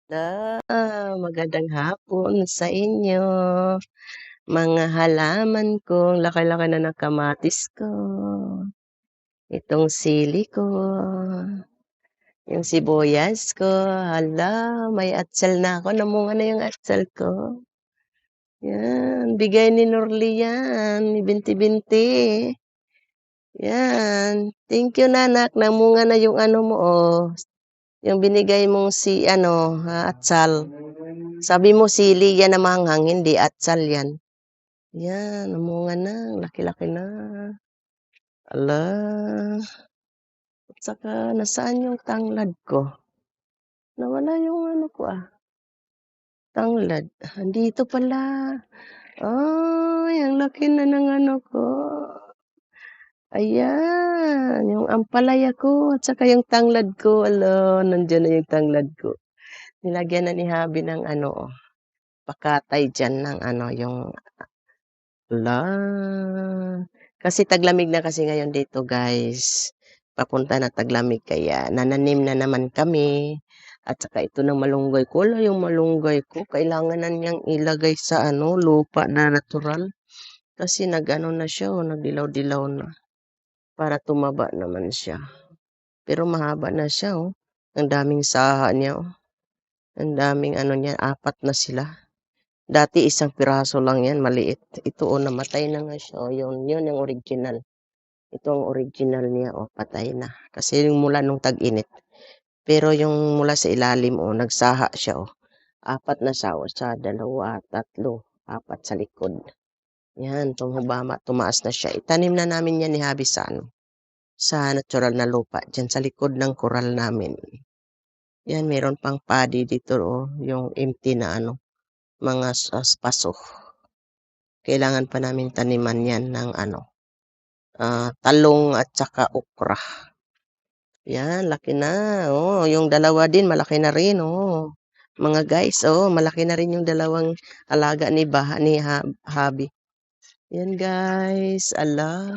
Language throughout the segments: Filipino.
Magandang hapon sa inyo, mga halaman kong laki-laki na ng kamatis ko, itong sili ko, yung sibuyas ko, hala may atsal na ako, namunga na yung atsal ko. Yan, bigay ni Norly yan, ni Binti-Binti. Yan, thank you nanak, namunga na yung ano mo, oh, yung binigay mong atsal. Sabi mo sili yan na maanghang, hindi atsal yan. Yan, namunga na, laki-laki na. Hala, at saka nasaan yung tanglad ko? Nawala yung ano ko tanglad. Andito pala. Ay, ang laki na ng ano ko. Ayan, yung ampalaya ko at saka yung tanglad ko. Hala, nandiyan na yung tanglad ko. Nilagyan na ni Habi ng pakatay dyan ng yung hala. Kasi taglamig na kasi ngayon dito guys. Papunta na taglamig kaya nananim na naman kami. At saka ito ng malunggay ko. Wala yung malunggay ko. Kailangan na niyang ilagay sa lupa na natural. Kasi nag-ano na siya, nagdilaw-dilaw na. Para tumaba naman siya. Pero mahaba na siya, oh. Ang daming saha niya, oh. Ang daming niya, 4 na sila. Dati isang piraso lang yan, maliit. Ito, namatay na nga siya. Yun yung original. Ito ang original niya, patay na. Kasi yung mula nung tag-init. Pero yung mula sa ilalim, nagsaha siya, 4 na siya, sa 2, 3, 4 sa likod. Yan, tumubama, tumaas na siya. Itanim na namin yan ni Habi sa sa natural na lupa, dyan sa likod ng koral namin. Yan, meron pang padi dito, yung empty na mga paso. Kailangan pa namin taniman yan ng talong at saka okra. Yan, laki na. Yung dalawa din, malaki na rin. Mga guys, malaki na rin yung dalawang alaga ni Habi. Yan guys, ala.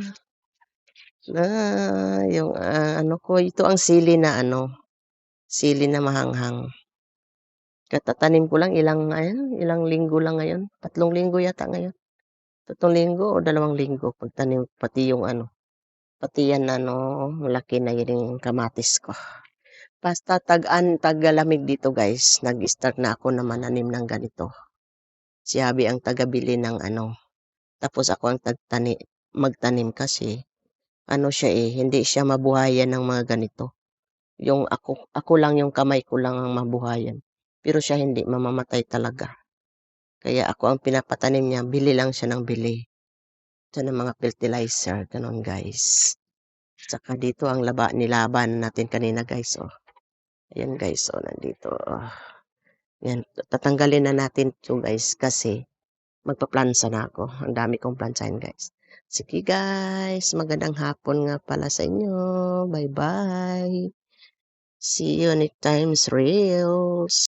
Yung ko, ito ang sili na sili na mahanghang. Katatanim ko lang ilang linggo lang ngayon. 3 linggo yata ngayon. 3 linggo o 2 linggo pagtanim, pati yung pati yan malaki na yun yung kamatis ko. Basta tag-lamig dito guys, nag-start na ako na mananim ng ganito. Si Habi ang tagabili ng tapos ako ang magtanim kasi siya hindi siya mabuhayan ng mga ganito. Yung ako lang yung kamay ko lang ang mabuhayan. Pero siya hindi, mamamatay talaga. Kaya ako ang pinapatanim niya, bili lang siya ng bili. Ito ng mga fertilizer, ganun guys. Saka dito ang nilaban natin kanina guys, Ayan guys, nandito. Yan, tatanggalin na natin ito guys kasi magpa-plansa na ako. Ang dami kong plansahin guys. Sige guys, magandang hapon nga pala sa inyo. Bye-bye. See you next time's reels.